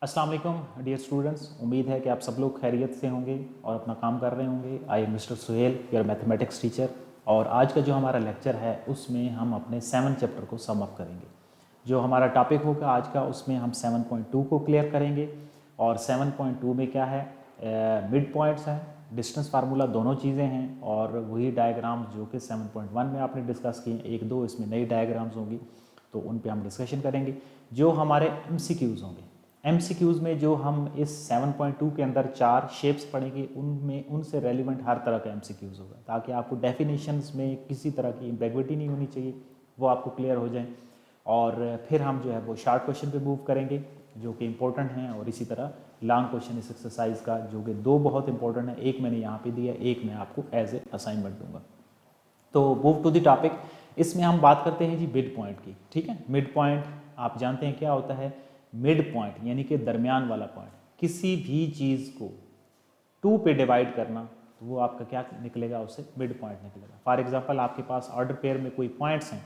अस्सलाम वालेकुम dear students, उम्मीद है कि आप सब लोग खैरियत से होंगे और अपना काम कर रहे होंगे। I am mister Suhel, your mathematics teacher. और आज का जो हमारा लेक्चर है उसमें हम अपने 7 चैप्टर को सम अप करेंगे। जो हमारा टॉपिक होगा आज का उसमें हम 7.2 को क्लियर करेंगे। और 7.2 में क्या है, मिड पॉइंट्स हैं, डिस्टेंस फार्मूला, दोनों चीज़ें हैं। और वही डायग्राम्स जो कि 7.1 में आपने डिस्कस किए, एक दो इसमें नई डायग्राम्स होंगी तो उन पे हम डिस्कशन करेंगे। जो हमारे एमसीक्यूज़ होंगे, एमसीक्यूज़ में जो हम इस 7.2 के अंदर 4 शेप्स पढ़ेंगे उनमें उनसे रेलिवेंट हर तरह का एमसीक्यूज़ होगा, ताकि आपको डेफिनेशंस में किसी तरह की एम्बेग्विटी नहीं होनी चाहिए, वो आपको क्लियर हो जाए। और फिर हम जो है वो शार्ट क्वेश्चन पे मूव करेंगे जो कि इम्पोर्टेंट हैं, और इसी तरह लॉन्ग क्वेश्चन इस एक्सरसाइज का, जो कि दो बहुत इंपॉर्टेंट है। एक मैंने यहाँ पे दिया, एक मैं आपको एज ए असाइनमेंट दूंगा। तो मूव टू द टॉपिक। इसमें हम बात करते हैं जी मिड पॉइंट की। ठीक है, मिड पॉइंट आप जानते हैं क्या होता है। मिड पॉइंट यानी कि दरमियान वाला पॉइंट। किसी भी चीज़ को 2 पे डिवाइड करना तो वो आपका क्या निकलेगा, उससे मिड पॉइंट निकलेगा। फॉर एग्जांपल आपके पास ऑर्डर पेयर में कोई पॉइंट्स हैं,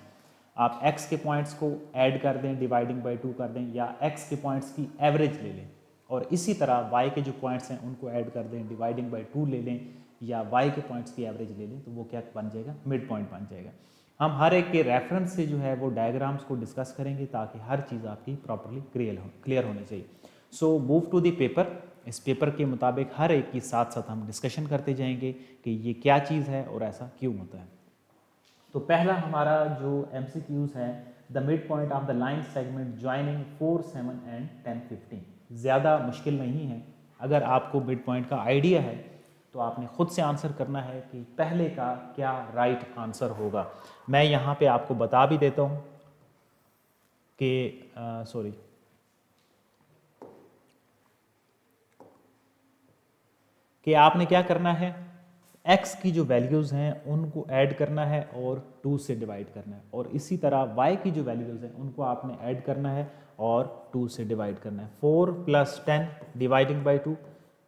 आप x के पॉइंट्स को ऐड कर दें, डिवाइडिंग बाई 2 कर दें, या x के पॉइंट्स की एवरेज ले लें, और इसी तरह y के जो पॉइंट्स हैं उनको ऐड कर दें, डिवाइडिंग बाई 2 ले लें, या y के पॉइंट्स की एवरेज ले लें, तो वो क्या बन जाएगा, मिड पॉइंट बन जाएगा। हम हर एक के रेफरेंस से जो है वो डायग्राम्स को डिस्कस करेंगे ताकि हर चीज़ आपकी प्रॉपरली क्लियर होनी चाहिए। So move to the paper. इस पेपर के मुताबिक हर एक के साथ साथ हम डिस्कशन करते जाएंगे कि ये क्या चीज़ है और ऐसा क्यों होता है। तो पहला हमारा जो एमसीक्यूज है, the mid point of the line segment joining 4, 7 and 10, 15। ज़्यादा मुश्किल नहीं है। अगर आपको मिड पॉइंट का आइडिया है तो आपने खुद से आंसर करना है कि पहले का क्या राइट आंसर होगा। मैं यहाँ पे आपको बता भी देता हूँ कि सॉरी, कि आपने क्या करना है, x की जो वैल्यूज़ हैं उनको ऐड करना है और 2 से डिवाइड करना है, और इसी तरह y की जो वैल्यूज़ हैं उनको आपने ऐड करना है और 2 से डिवाइड करना है। 4 + 10 डिवाइडिंग बाई 2,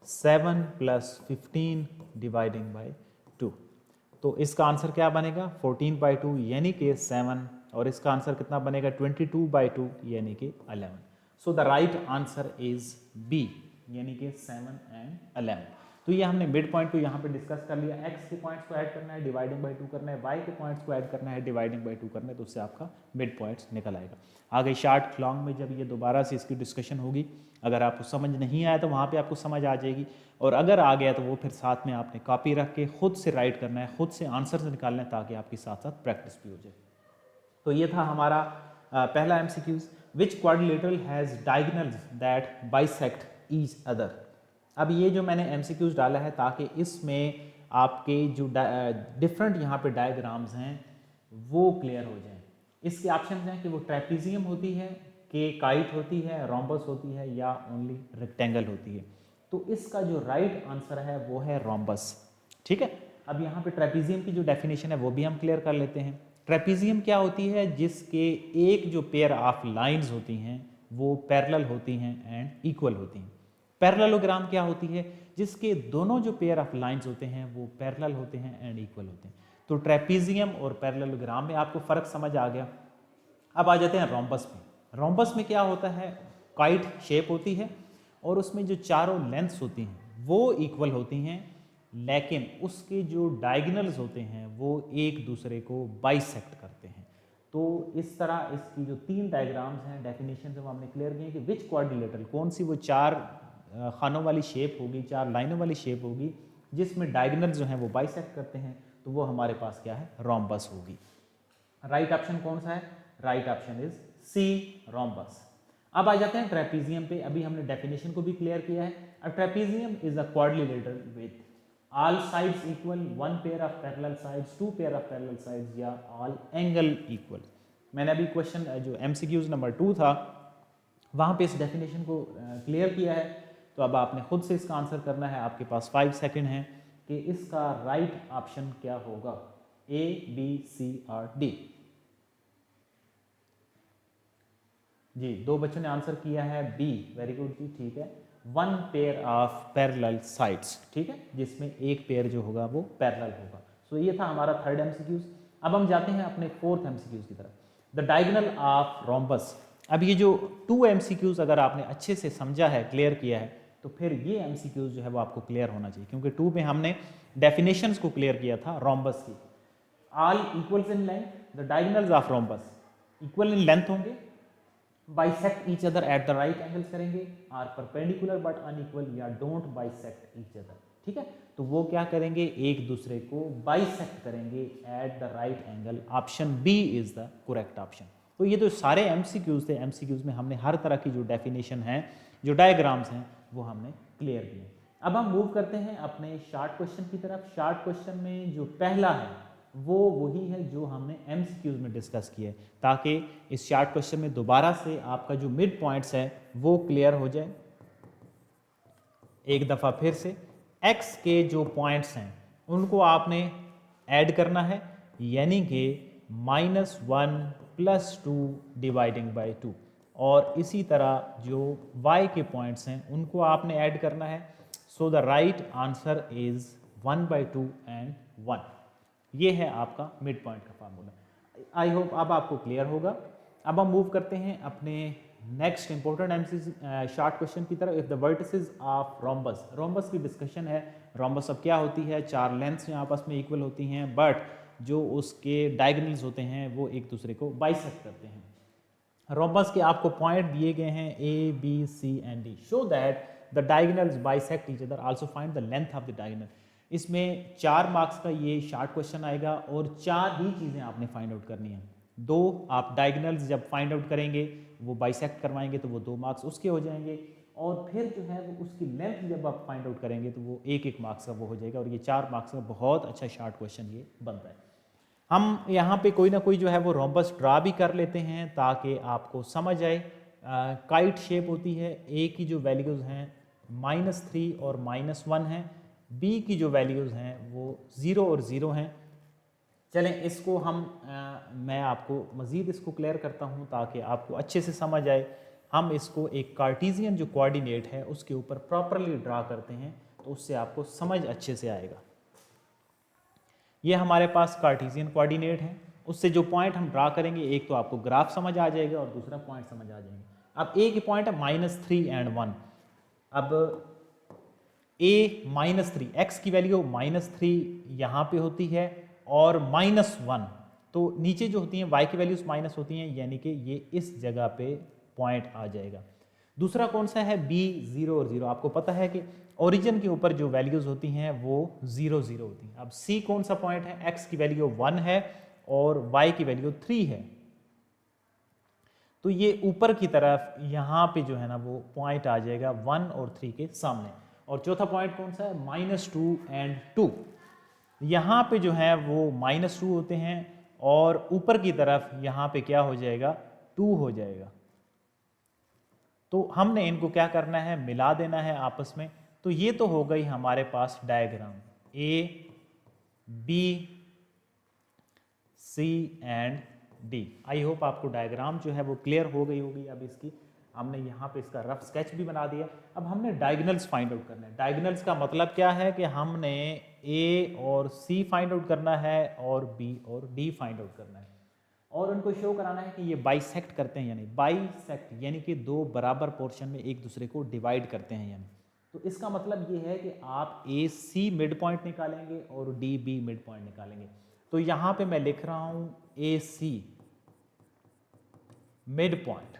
7 + 15 डिवाइडिंग बाई 2। तो इसका आंसर क्या बनेगा, 14/2 यानी कि 7, और इसका आंसर कितना बनेगा, 22/2 यानी कि 11। So the right answer is B, यानी कि 7 एंड 11। तो ये हमने मिड पॉइंट को यहाँ पे डिस्कस कर लिया। x के पॉइंट्स को ऐड करना है, डिवाइडिंग बाई 2 करना है, y के पॉइंट्स को ऐड करना है, डिवाइडिंग बाई 2 करना है, तो उससे आपका मिड पॉइंट्स निकल आएगा। आगे शार्ट लॉन्ग में जब ये दोबारा से इसकी डिस्कशन होगी, अगर आपको समझ नहीं आया तो वहाँ पे आपको समझ आ जाएगी, और अगर आ गया तो वो फिर साथ में आपने कॉपी रख के खुद से राइट करना है, खुद से आंसर निकालना है, ताकि आपके साथ साथ प्रैक्टिस भी हो जाए। तो ये था हमारा पहला MCQs. Which quadrilateral has diagonals that bisect each other. अब ये जो मैंने एमसीक्यूज डाला है ताकि इसमें आपके जो डिफरेंट यहाँ पे डायग्राम्स हैं वो क्लियर हो जाएं। इसके ऑप्शन हैं कि वो ट्रेपीजियम होती है, कि काइट होती है, रोम्बस होती है, या ओनली रेक्टेंगल होती है। तो इसका जो राइट आंसर है वो है रोम्बस। ठीक है, अब यहाँ पे ट्रेपीजियम की जो डेफिनेशन है वो भी हम क्लियर कर लेते हैं। ट्रेपीजियम क्या होती है, जिसके एक जो पेयर ऑफ लाइंस होती हैं वो पैरेलल होती हैं एंड इक्वल होती हैं। पैरेललोग्राम क्या होती है, जिसके दोनों जो पेयर ऑफ लाइंस होते हैं वो पैरेलल होते हैं एंड इक्वल होते हैं। तो ट्रेपीजियम और पैरेललोग्राम में आपको फर्क समझ आ गया। अब आ जाते हैं रोम्बस में। रोम्बस में क्या होता है, काइट शेप होती है और उसमें जो चारों लेंथ्स होती हैं वो इक्वल होती हैं, लेकिन उसके जो डायगोनल्स होते हैं वो एक दूसरे को बाइसेक्ट करते हैं। तो इस तरह इसकी जो 3 डायग्राम्स हैं, डेफिनेशन से वो हमने क्लियर किए कि विच क्वाड्रिलेटरल, कौन सी वो 4 खानों वाली शेप होगी, 4 लाइनों वाली शेप होगी जिसमें डायगोनल्स जो हैं वो बाइसेक्ट करते हैं, तो वो हमारे पास क्या है, रोम्बस होगी। राइट ऑप्शन कौन सा है, right option is C, rhombus. अब आ जाते हैं ट्रेपीजियम पे। अभी हमने डेफिनेशन को भी क्लियर किया है। A trapezium is a quadrilateral with all sides equal, one pair of parallel sides, two pair of parallel sides, या ऑल एंगल इक्वल। मैंने अभी क्वेश्चन जो एमसीक्यूज नंबर 2 था वहाँ पे इस डेफिनेशन को क्लियर किया है। तो अब आपने खुद से इसका आंसर करना है। आपके पास 5 सेकंड हैं कि इसका राइट ऑप्शन क्या होगा, ए, बी, सी और डी। जी, 2 बच्चों ने आंसर किया है बी, वेरी गुड जी, ठीक है। One pair of parallel sides, ठीक है, जिसमें एक पेयर जो होगा वो पैरेलल होगा। सो ये था हमारा थर्ड एमसीक्यूज। अब हम जाते हैं अपने फोर्थ एमसीक्यूज की तरफ। द डायगोनल ऑफ रोम्बस अब ये जो 2 MCQs अगर आपने अच्छे से समझा है, क्लियर किया है, तो फिर ये MCQs जो है वो आपको क्लियर होना चाहिए, क्योंकि 2 में हमने डेफिनेशंस को क्लियर किया था रोम्बस की। All equals in length, the diagonals of rhombus equal in length होंगे, bisect each other at the right angles करेंगे, आर परपेंडिकुलर बट अनइक्वल, या डोंट बाइसेक्ट ईच अदर। ठीक है, तो वो क्या करेंगे, एक दूसरे को बाइसेक्ट करेंगे at the right angle. Option B is the correct option. तो ये तो सारे एमसीक्यूज थे, एमसीक्यूज में हमने हर तरह की जो डेफिनेशन है, जो डायग्राम्स हैं, वो हमने क्लियर किए। अब हम मूव करते हैं अपने शार्ट क्वेश्चन की तरफ। शार्ट क्वेश्चन में जो पहला है वो वही है जो हमने एमसीक्यूज में डिस्कस किया है, ताकि इस शार्ट क्वेश्चन में दोबारा से आपका जो मिड पॉइंट्स है वो क्लियर हो जाए। एक दफ़ा फिर से x के जो पॉइंट्स हैं उनको आपने ऐड करना है, यानी कि -1 + 2 डिवाइडिंग बाय 2, और इसी तरह जो y के पॉइंट्स हैं उनको आपने ऐड करना है। सो the right answer is 1/2 and 1। ये है आपका मिड पॉइंट का फार्मूला। आई होप अब आपको क्लियर होगा। अब हम मूव करते हैं अपने next important MCQ short question की तरफ। If the vertices of rhombus, rhombus की डिस्कशन है। रोम्बस अब क्या होती है, 4 लेंथ्स यहाँ आपस में इक्वल होती हैं, बट जो उसके डायगोनल्स होते हैं वो एक दूसरे को बाइसेक्ट करते हैं। रोम्बस के आपको पॉइंट दिए गए हैं A, B, C and D। Show that the diagonals bisect each other, also find the length of the diagonal. इसमें 4 मार्क्स का ये शार्ट क्वेश्चन आएगा और 4 ही चीज़ें आपने फाइंड आउट करनी है। 2 आप डायगोनल्स जब फाइंड आउट करेंगे, वो बाइसेक्ट करवाएंगे तो वो 2 मार्क्स उसके हो जाएंगे, और फिर जो है वो उसकी लेंथ जब आप फाइंड आउट करेंगे तो वो 1-1 मार्क्स का वो हो जाएगा, और ये 4 मार्क्स का बहुत अच्छा शार्ट क्वेश्चन ये बनता है। हम यहाँ पे कोई ना कोई जो है वो रोम्बस ड्रा भी कर लेते हैं ताकि आपको समझ आए। काइट शेप होती है। ए की जो वैल्यूज़ हैं -3 और -1 हैं, बी की जो वैल्यूज़ हैं वो 0 और 0 हैं। चलें इसको हम मैं आपको मज़ीद इसको क्लियर करता हूँ ताकि आपको अच्छे से समझ आए। हम इसको एक कार्टीजियन जो कोऑर्डिनेट है उसके ऊपर प्रॉपरली ड्रा करते हैं, तो उससे आपको समझ अच्छे से आएगा। ये हमारे पास कार्टीजियन कोऑर्डिनेट है, उससे जो पॉइंट हम ड्रा करेंगे, एक तो आपको ग्राफ समझ आ जाएगा और दूसरा पॉइंट समझ आ जाएंगे। अब ए के पॉइंट है -3 एंड 1। अब ए -3, एक्स की वैल्यू -3 यहाँ पे होती है और -1, तो नीचे जो होती हैं वाई की वैल्यूज माइनस होती हैं, यानी कि ये इस जगह पे पॉइंट आ जाएगा। दूसरा कौन सा है, बी 0 और 0। आपको पता है कि ओरिजिन के ऊपर जो वैल्यूज होती हैं वो 0 0 होती हैं। अब सी कौन सा पॉइंट है, एक्स की वैल्यू 1 है और वाई की वैल्यू 3 है, तो ये ऊपर की तरफ यहाँ पे जो है ना वो पॉइंट आ जाएगा 1 और 3 के सामने। और चौथा पॉइंट कौन सा है, -2 एंड 2। यहाँ पे जो है वो -2 होते हैं और ऊपर की तरफ यहाँ पे क्या हो जाएगा, 2 हो जाएगा। तो हमने इनको क्या करना है, मिला देना है आपस में। तो ये तो हो गई हमारे पास diagram A, B, C and D. I hope आपको डायग्राम जो है वो क्लियर हो गई होगी। अब इसकी हमने यहाँ पे इसका रफ स्केच भी बना दिया। अब हमने डायगोनल्स फाइंड आउट करना है। डायगोनल्स का मतलब क्या है कि हमने ए और सी फाइंड आउट करना है और बी और डी फाइंड आउट करना है, और उनको शो कराना है कि ये बाइसेक्ट करते हैं, यानी बाइसेक्ट यानी कि 2 बराबर पोर्शन में एक दूसरे को डिवाइड करते हैं। यानी तो इसका मतलब ये है कि आप ए सी मिड पॉइंट निकालेंगे और डी बी मिड पॉइंट निकालेंगे। तो यहाँ पे मैं लिख रहा हूँ ए सी मिड पॉइंट,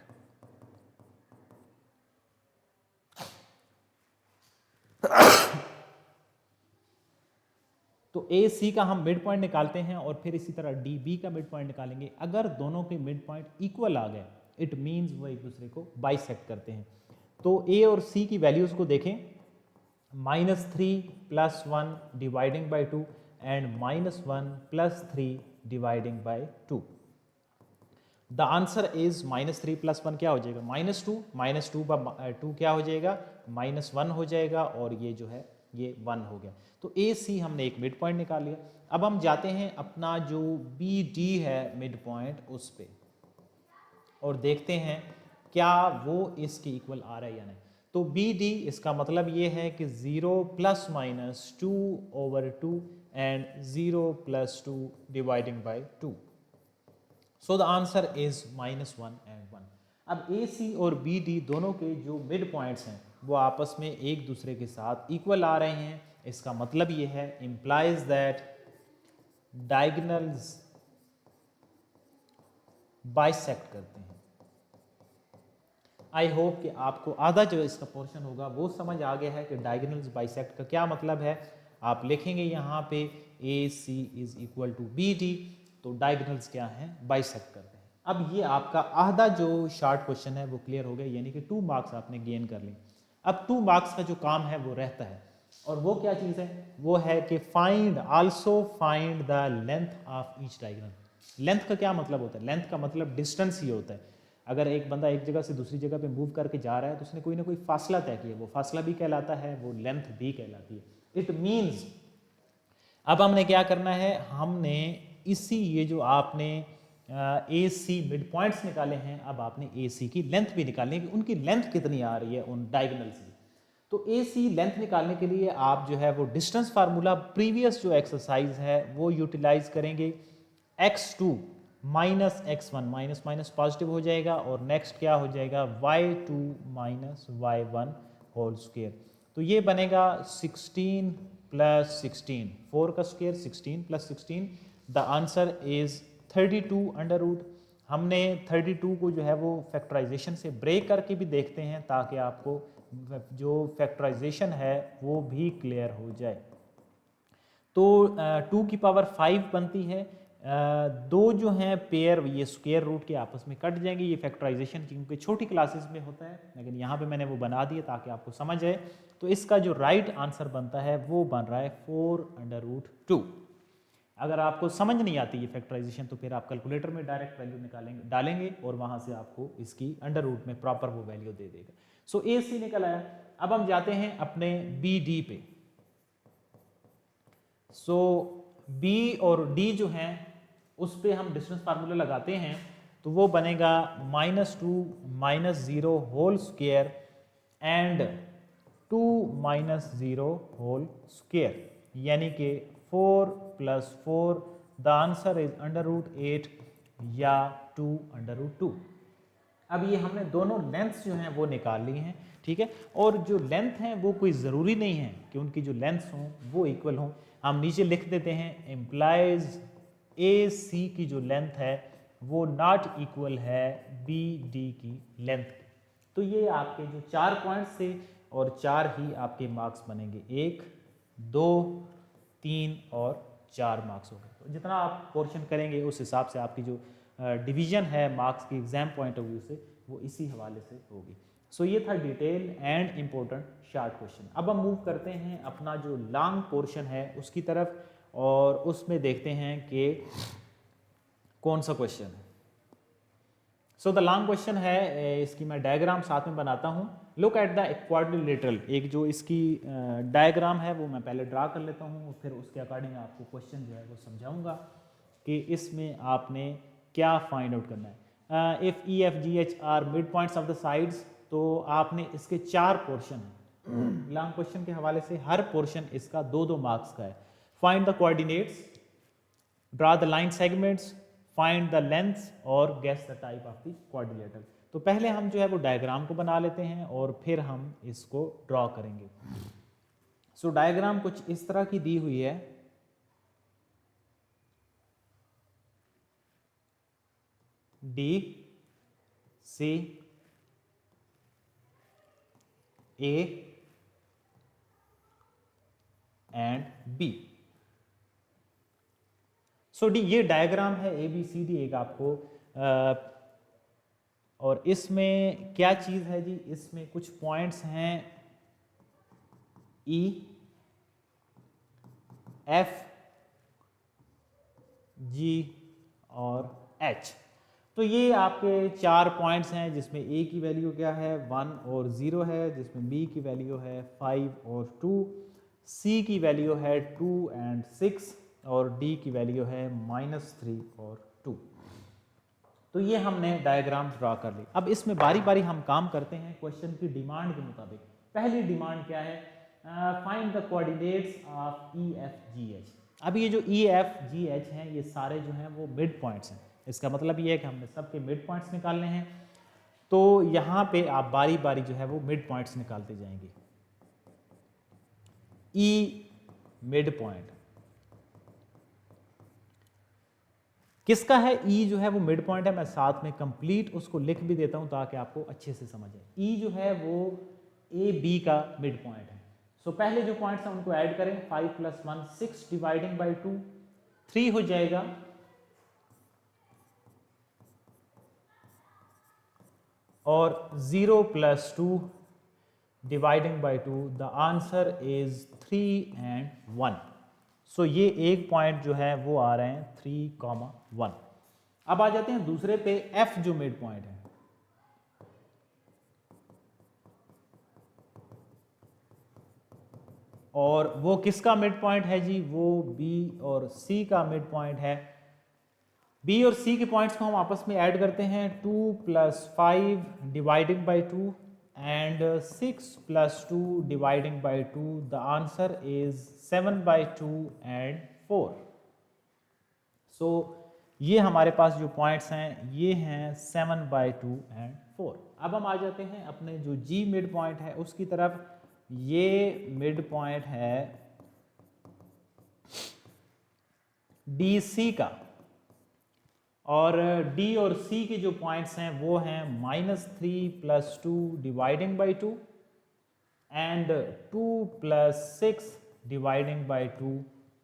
तो ए सी का हम मिड पॉइंट निकालते हैं और फिर इसी तरह डी बी का मिड पॉइंट निकालेंगे। अगर दोनों के मिड पॉइंट इक्वल आ गए, इट मीन्स वो एक दूसरे को बाइसेक्ट करते हैं। तो ए और सी की वैल्यूज को देखें, -3 + 1 dividing by 2 and -1 + 3 dividing by 2। The answer is -3 + 1 क्या हो जाएगा, -2, -2 क्या हो जाएगा, -1 हो जाएगा, और ये जो है ये 1 हो गया। तो ए सी हमने एक मिड पॉइंट निकाल लिया। अब हम जाते हैं अपना जो बी डी है मिड पॉइंट उस पे, और देखते हैं क्या वो इसके इक्वल आ रहा है या नहीं। तो बी डी इसका मतलब ये है कि 0 ± 2/2 and 0 + 2 dividing by 2। So the answer is -1 and 1। अब ए सी और बी डी दोनों के जो मिड पॉइंट्स हैं वो आपस में एक दूसरे के साथ इक्वल आ रहे हैं। इसका मतलब ये है इम्प्लाइज दैट डायगोनल्स बाइसेक्ट करते हैं। आई होप कि आपको आधा जो इसका पोर्शन होगा वो समझ आ गया है कि डायगोनल्स बाइसेक्ट का क्या मतलब है। आप लिखेंगे यहाँ पे A C is equal to B D, तो डायगोनल्स क्या हैं, बाइसेक्ट करते हैं। अब ये आपका आधा जो शॉर्ट क्वेश्चन है वो क्लियर हो गया, यानी कि 2 मार्क्स आपने गेन कर लिए। अब 2 मार्क्स का जो काम है वो रहता है, और वो क्या चीज़ है, वो है कि find also find the length of each diagonal. Length का क्या मतलब होता है, लेंथ का मतलब डिस्टेंस ही होता है। अगर एक बंदा एक जगह से दूसरी जगह पे मूव करके जा रहा है तो उसने कोई ना कोई फासला तय किया, वो फासला भी कहलाता है, वो लेंथ भी कहलाती है। इट मीन्स अब हमने क्या करना है, हमने इसी ये जो आपने ए सी मिड पॉइंट्स निकाले हैं, अब आपने ए सी की लेंथ भी निकालनी है कि उनकी लेंथ कितनी आ रही है उन डायगोनल्स की। तो ए सी लेंथ निकालने के लिए आप जो है वो डिस्टेंस फार्मूला प्रीवियस जो एक्सरसाइज है वो यूटिलाइज करेंगे। x2 minus x1, minus minus positive हो जाएगा, और नेक्स्ट क्या हो जाएगा, y2 minus y1 whole square. तो ये बनेगा 16 प्लस 16, 4 का square 16 plus 16, the answer is 32 under root. हमने 32 को जो है वो फैक्टराइजेशन से ब्रेक करके भी देखते हैं ताकि आपको जो फैक्टराइजेशन है वो भी क्लियर हो जाए। तो 2 की पावर 5 बनती है, दो जो हैं पेयर ये स्क्वायर रूट के आपस में कट जाएंगे। ये फैक्टराइजेशन क्योंकि छोटी क्लासेस में होता है, लेकिन यहाँ पे मैंने वो बना दिया ताकि आपको समझ आए। तो इसका जो राइट आंसर बनता है वो बन रहा है 4 अंडर रूट 2। अगर आपको समझ नहीं आती ये फैक्टराइजेशन तो फिर आप कैलकुलेटर में डायरेक्ट वैल्यू निकालेंगे, डालेंगे, और वहाँ से आपको इसकी अंडर रूट में प्रॉपर वो वैल्यू दे देगा। सो ए सी निकल आया। अब हम जाते हैं अपने बी डी पे। सो बी और डी जो हैं उस पे हम डिस्टेंस फार्मूला लगाते हैं, तो वो बनेगा -2 minus 0 whole square and 2 minus 0 whole square, यानी कि 4 प्लस 4, the answer is under root 8 या 2 अंडर रूट 2। अब ये हमने दोनों लेंथ्स जो हैं वो निकाल ली हैं, ठीक है। और जो लेंथ हैं वो कोई ज़रूरी नहीं है कि उनकी जो लेंथ्स हों वो इक्वल हों। हम नीचे लिख देते हैं एम्प्लाइज ए सी की जो लेंथ है वो नॉट इक्वल है बी डी की लेंथ की। तो ये आपके जो 4 पॉइंट्स थे और 4 ही आपके मार्क्स बनेंगे, 1 2 3 और 4 मार्क्स हो गए। तो जितना आप पोर्शन करेंगे उस हिसाब से आपकी जो डिवीजन है मार्क्स की एग्जाम पॉइंट ऑफ व्यू से वो इसी हवाले से होगी। सो ये था detail and important short question. अब हम मूव करते हैं अपना जो लॉन्ग पोर्शन है उसकी तरफ, और उसमें देखते हैं कि कौन सा क्वेश्चन है। सो द लॉन्ग क्वेश्चन है, इसकी मैं डायग्राम साथ में बनाता हूँ। लुक एट द क्वाड्रिलेटरल, एक जो इसकी डायग्राम है वो मैं पहले ड्रा कर लेता हूँ, फिर उसके अकॉर्डिंग आपको क्वेश्चन जो है वो समझाऊंगा कि इसमें आपने क्या फाइंड आउट करना है। If E F G H R mid points of the sides, तो आपने इसके 4 पोर्शन हैं लॉन्ग क्वेश्चन के हवाले से, हर पोर्शन इसका 2-2 मार्क्स का है। Find the coordinates, draw the line segments, find the lengths और guess the type of the quadrilateral. तो पहले हम जो है वो डायग्राम को बना लेते हैं और फिर हम इसको ड्रॉ करेंगे। सो डायग्राम कुछ इस तरह की दी हुई है। D C A and B. So D ये डायग्राम है ए बी सी डी एक आपको, और इसमें क्या चीज़ है जी, इसमें कुछ पॉइंट्स हैं ई एफ जी और एच। तो ये आपके 4 पॉइंट्स हैं जिसमें ए की वैल्यू क्या है 1 और 0 है, जिसमें बी की वैल्यू है 5 और 2, सी की वैल्यू है 2 एंड 6, और डी की वैल्यू है -3 और 2। तो ये हमने डायग्राम ड्रा कर ली। अब इसमें बारी बारी हम काम करते हैं क्वेश्चन की डिमांड के मुताबिक। पहली डिमांड क्या है, find the coordinates of E F G H. अब ये जो ई एफ जी एच हैं ये सारे जो हैं वो मिड पॉइंट्स हैं। इसका मतलब ये है कि हमने सबके मिड पॉइंट्स निकालने हैं। तो यहाँ पे आप बारी बारी जो है वो मिड पॉइंट्स निकालते जाएंगे। ई मिड पॉइंट किसका है? ई जो है वो मिड पॉइंट है। मैं साथ में कंप्लीट उसको लिख भी देता हूं ताकि आपको अच्छे से समझ आए। ई जो है वो ए बी का मिड पॉइंट है। सो पहले जो पॉइंट्स हैं उनको ऐड करें। 5 + 1 6 डिवाइडिंग बाई 2 3 हो जाएगा। और 0 + 2 dividing by 2 the answer is 3 and 1। सो ये एक पॉइंट जो है वो आ रहे हैं 3, 1। अब आ जाते हैं दूसरे पे, एफ जो मिड पॉइंट है। और वो किसका मिड पॉइंट है जी? वो बी और सी का मिड पॉइंट है। बी और सी के पॉइंट्स को हम आपस में ऐड करते हैं। 2 + 5 dividing by 2 and 6 + 2 dividing by 2 the answer is 7/2 and 4। सो ये हमारे पास जो पॉइंट्स हैं ये हैं 7/2 and 4। अब हम आ जाते हैं अपने जो जी मिड पॉइंट है उसकी तरफ। ये मिड पॉइंट है डी सी का, और डी और सी के जो पॉइंट्स हैं वो हैं -3 + 2 dividing by 2 and 2 + 6 dividing by 2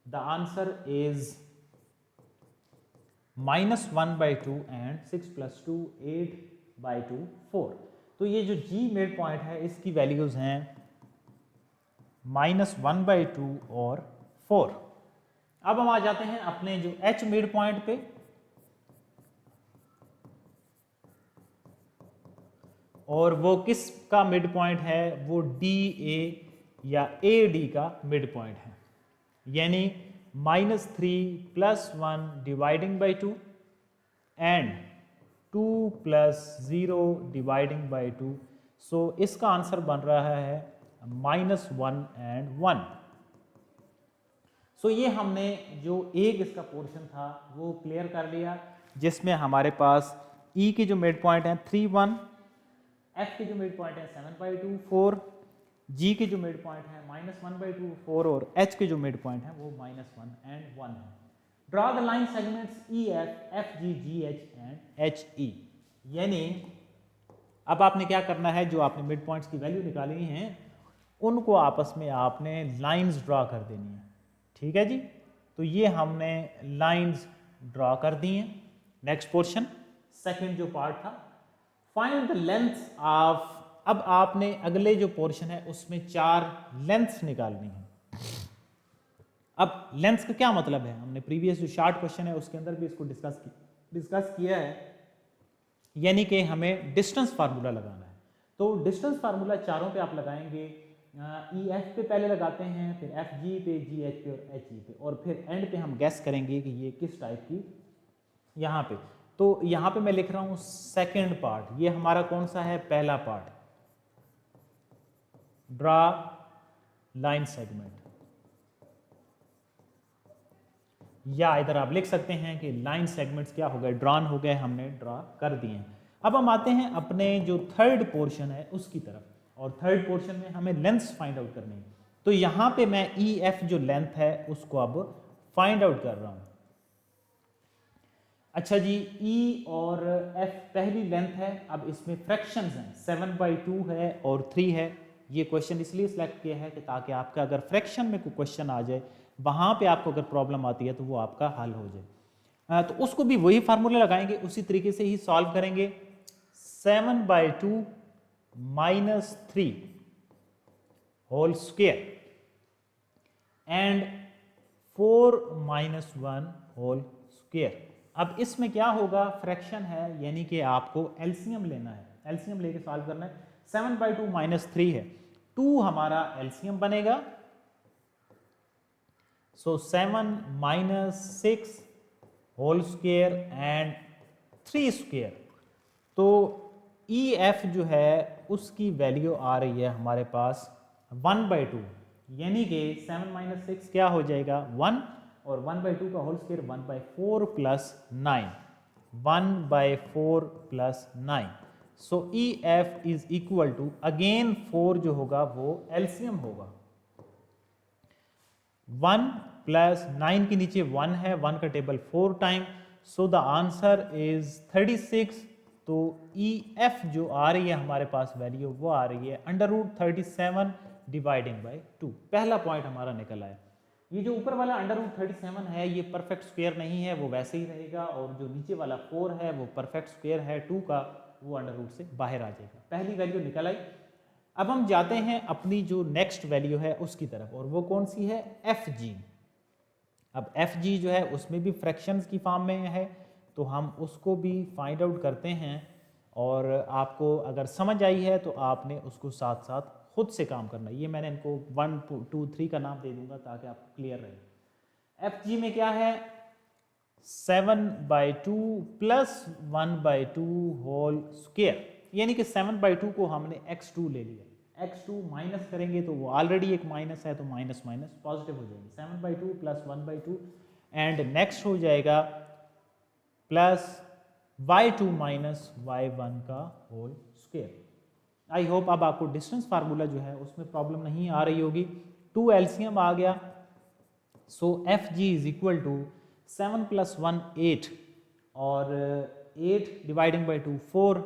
the answer is -1/2 and 6 + 2 8/2 4। तो ये जो जी मिड पॉइंट है इसकी वैल्यूज हैं -1/2 और 4। अब हम आ जाते हैं अपने जो एच मिड पॉइंट पे। और वो किसका मिड पॉइंट है? वो डी ए या ए डी का मिड पॉइंट है। यानी -3 + 1 dividing by 2 and 2 + 0 dividing by 2। सो इसका आंसर बन रहा है -1 and 1। सो ये हमने जो एक इसका पोर्शन था वो क्लियर कर लिया, जिसमें हमारे पास ई के जो मिड पॉइंट हैं 3, 1, एफ के जो मिड पॉइंट है 7/2 4, जी के जो मिड पॉइंट है -1/2 4 और एच के जो मिड पॉइंट है वो -1 and 1 है। Draw the line segments E F, F G, ji H and H E. यानी अब आपने क्या करना है, जो आपने मिड पॉइंट्स की वैल्यू निकाली हैं उनको आपस में आपने लाइंस ड्रॉ कर देनी है। ठीक है जी, तो ये हमने लाइंस ड्रॉ कर दी हैं। नेक्स्ट पोर्शन, सेकंड जो पार्ट था, फाइंड द लेंथ ऑफ। अब आपने अगले जो पोर्शन है उसमें 4 लेंथ्स निकालनी है। अब लेंथ का क्या मतलब है? हमने प्रीवियस जो शार्ट क्वेश्चन है उसके अंदर भी इसको डिस्कस किया है। यानी कि हमें डिस्टेंस फार्मूला लगाना है। तो डिस्टेंस फार्मूला चारों पे आप लगाएंगे। ई एफ पे पहले लगाते हैं, फिर एफ जी पे, जी एच पे और एच ई पे, और फिर एंड पे हम गैस करेंगे कि ये किस टाइप की। यहाँ पे तो यहाँ पे मैं लिख रहा हूँ सेकेंड पार्ट। ये हमारा कौन सा है? पहला पार्ट, ड्रा लाइन सेगमेंट। या इधर आप लिख सकते हैं कि लाइन सेगमेंट्स क्या हो गए? ड्रॉन हो गए, हमने ड्रा कर दिए हैं। अब हम आते हैं अपने जो थर्ड पोर्शन है उसकी तरफ, और थर्ड पोर्शन में हमें लेंथ्स फाइंड आउट करनी है। तो यहाँ पे मैं ई एफ जो लेंथ है उसको अब फाइंड आउट कर रहा हूँ। अच्छा जी, ई और एफ पहली लेंथ है। अब इसमें फ्रैक्शंस हैं, 7/2 है और 3 है। ये क्वेश्चन इसलिए सिलेक्ट किया है कि ताकि आपका अगर फ्रैक्शन में कोई क्वेश्चन आ जाए, वहाँ पे आपको अगर प्रॉब्लम आती है तो वो आपका हल हो जाए। तो उसको भी वही फार्मूला लगाएंगे, उसी तरीके से ही सॉल्व करेंगे। 7/2 - 3 whole square and 4 - 1 whole square. अब इसमें क्या होगा? फ्रैक्शन है, यानी कि आपको एलसीएम लेना है। एलसीएम लेके सॉल्व करना है। 7/2 - 3 है, 2 हमारा एलसीएम बनेगा। सो 7 - 6 होल स्क्वायर एंड 3 स्क्वायर। तो ई एफ जो है उसकी वैल्यू आ रही है हमारे पास 1/2, यानी कि 7 - 6 क्या हो जाएगा? 1, और 1/2 का whole square 1/4 + 9, 1/4 + 9। So E F is equal to, again 4 जो होगा वो एलसीएम होगा, 1 प्लस 9 के नीचे 1 है, 1 का table 4 time, so the answer is 36। तो ई एफ जो आ रही है हमारे पास वैल्यू वो आ रही है √37 डिवाइडिंग बाय 2। पहला पॉइंट हमारा निकल आया। ये जो ऊपर वाला √37 है ये परफेक्ट स्क्वायर नहीं है, वो वैसे ही रहेगा, और जो नीचे वाला 4 है वो परफेक्ट स्क्वायर है 2 का, वो √, से बाहर आ जाएगा। पहली वैल्यू निकल आई। अब हम जाते हैं अपनी जो नेक्स्ट वैल्यू है उसकी तरफ, और वो कौन सी है, एफ जी। अब एफ जी जो है उसमें भी फ्रैक्शंस की फॉर्म में है, तो हम उसको भी फाइंड आउट करते हैं, और आपको अगर समझ आई है तो आपने उसको साथ साथ खुद से काम करना है। ये मैंने इनको 1 2 3 का नाम दे दूंगा ताकि आपको क्लियर रहे। एफ जी में क्या है, 7/2 प्लस 1/2 होल स्क्वायर, यानी कि 7/2 को हमने x2 ले लिया, x2 माइनस करेंगे तो वो ऑलरेडी एक माइनस है, तो माइनस माइनस पॉजिटिव हो जाएंगे, 7/2 प्लस 1/2, एंड नेक्स्ट हो जाएगा प्लस y2 माइनस y1 का होल स्क्वायर। आई होप अब आपको डिस्टेंस फार्मूला जो है उसमें प्रॉब्लम नहीं आ रही होगी। 2 एलसीएम आ गया, so F G is equal to 7 + 1 8, और 8 डिवाइडिंग बाई 2 4,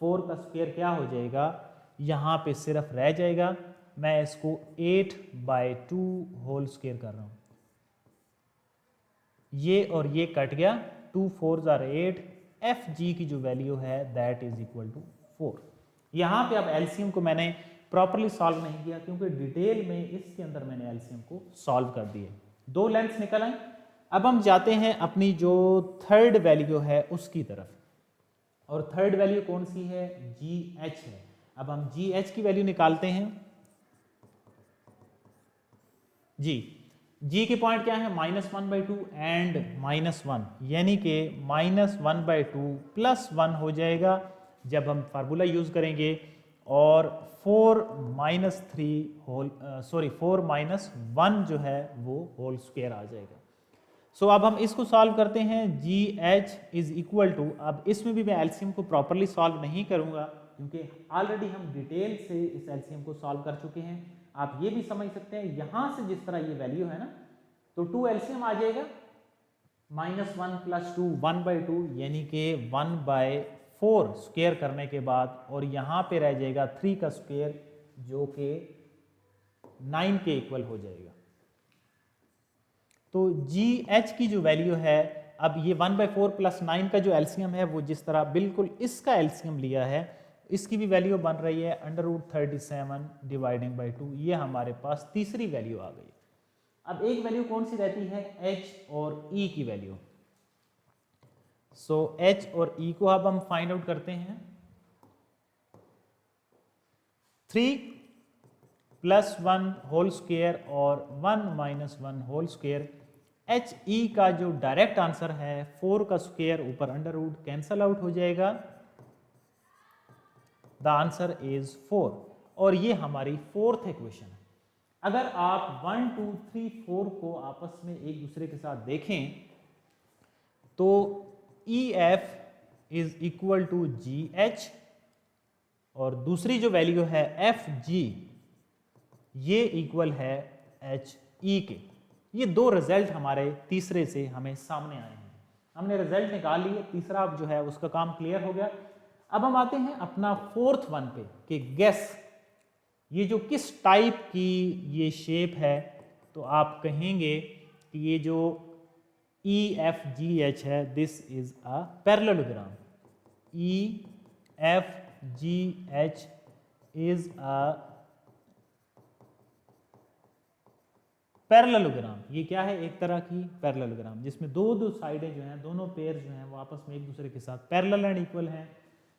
4 का स्क्वायर क्या हो जाएगा, यहाँ पे सिर्फ रह जाएगा, मैं इसको 8/2 होल स्क्वायर कर रहा हूँ, ये और ये कट गया, 2 4s are 8, एफ जी की जो वैल्यू है दैट इज इक्वल टू 4। यहाँ पे अब एलसीएम को मैंने प्रॉपरली सॉल्व नहीं किया, क्योंकि डिटेल में इसके अंदर मैंने एलसीएम को सॉल्व कर दिए। 2 लेंथ्स निकल आए। अब हम जाते हैं अपनी जो थर्ड वैल्यू है उसकी तरफ, और थर्ड वैल्यू कौन सी है, जी एच है। अब हम जी एच की वैल्यू निकालते हैं। जी के पॉइंट क्या है, -1/2 एंड -1, यानी कि -1/2 प्लस 1 हो जाएगा जब हम फार्मूला यूज करेंगे, और 4 -1 जो है वो होल स्क्वायर आ जाएगा। सो अब हम इसको सॉल्व करते हैं। G H is equal to, अब इसमें भी मैं एलसीएम को प्रॉपरली सॉल्व नहीं करूंगा, क्योंकि ऑलरेडी हम डिटेल से इस एलसीएम को सॉल्व कर चुके हैं। आप ये भी समझ सकते हैं, यहां से जिस तरह ये वैल्यू है ना, तो 2 एलसीएम आ जाएगा, -1 + 2 1/2, यानी कि 1/4 स्क्वायर करने के बाद, और यहाँ पे रह जाएगा 3 का स्क्वायर जो कि 9 के इक्वल हो जाएगा। तो जी एच की जो वैल्यू है, अब ये 1/4 + 9 का जो एलसीएम है वो जिस तरह बिल्कुल इसका एलसीएम लिया है, इसकी भी वैल्यू बन रही है √37 डिवाइडिंग बाई 2, ये हमारे पास तीसरी वैल्यू आ गई। अब एक वैल्यू कौन सी रहती है, h और e की वैल्यू। सो h और e को अब हम फाइंड आउट करते हैं। 3 + 1 होल स्क्वायर और 1 - 1 होल स्क्वायर, एच ई का जो डायरेक्ट आंसर है 4 का स्क्वायर ऊपर √ कैंसल आउट हो जाएगा, द आंसर इज 4, और ये हमारी फोर्थ इक्वेशन है। अगर आप 1 2 3 4 को आपस में एक दूसरे के साथ देखें तो E F is equal to G H, और दूसरी जो वैल्यू है एफ जी, ये इक्वल है एच ई के। ये 2 रिजल्ट हमारे तीसरे से हमें सामने आए हैं। हमने रिजल्ट निकाल लिए, तीसरा जो है उसका काम क्लियर हो गया। अब हम आते हैं अपना फोर्थ वन पे कि गेस ये जो किस टाइप की ये शेप है, तो आप कहेंगे कि ये जो ई एफ जी एच है, this is a parallelogram. E F G H is a parallelogram. ये क्या है, एक तरह की पैरेललोग्राम जिसमें दो साइडें जो हैं, दोनों पेयर जो हैं वो आपस में एक दूसरे के साथ पैरेलल एंड इक्वल हैं,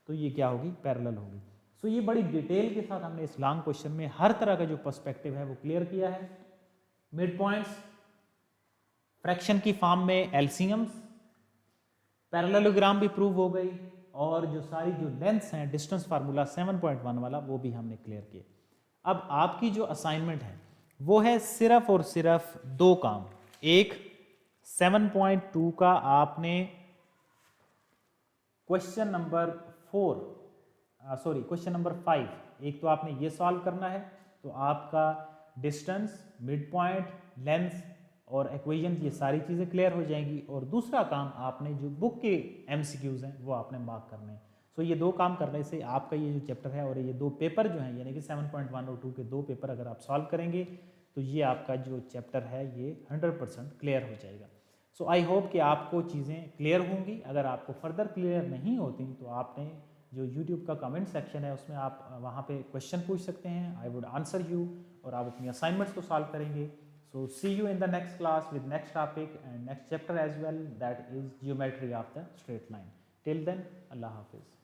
तो ये क्या होगी, पैरेलल होगी। सो ये बड़ी डिटेल के साथ हमने इस लॉन्ग क्वेश्चन में हर तरह का जो पर्सपेक्टिव है वो क्लियर किया है। मिड पॉइंट्स, फ्रैक्शन की फॉर्म में एलसीएम्स, पैरेललोग्राम भी प्रूव हो गई, और जो सारी जो लेंथ्स हैं, डिस्टेंस फार्मूला 7.1 वाला, वो भी हमने क्लियर किए। अब आपकी जो असाइनमेंट है वो है सिर्फ और सिर्फ 2 काम। एक 7.2 का आपने question number 4 sorry question number 5, एक तो आपने ये सॉल्व करना है, तो आपका डिस्टेंस, मिड पॉइंट, लेंथ और इक्वेशन ये सारी चीज़ें क्लियर हो जाएंगी। और दूसरा काम आपने जो बुक के एमसीक्यूज़ हैं वो आपने मार्क करने हैं। सो ये 2 काम करने से आपका ये जो चैप्टर है और ये 2 पेपर जो हैं यानी कि 7.1 और 2 के 2 पेपर अगर आप सॉल्व करेंगे तो ये आपका जो चैप्टर है ये 100% क्लियर हो जाएगा। सो आई होप कि आपको चीज़ें क्लियर होंगी। अगर आपको फर्दर क्लियर नहीं होती तो आपने जो यूट्यूब का कमेंट सेक्शन है उसमें आप वहाँ पे क्वेश्चन पूछ सकते हैं, आई वुड आंसर यू, और आप अपनी असाइनमेंट्स को सॉल्व करेंगे। So see you in the next class with next topic and next chapter as well, that is geometry of the straight line. Till then, अल्लाह हाफिज़।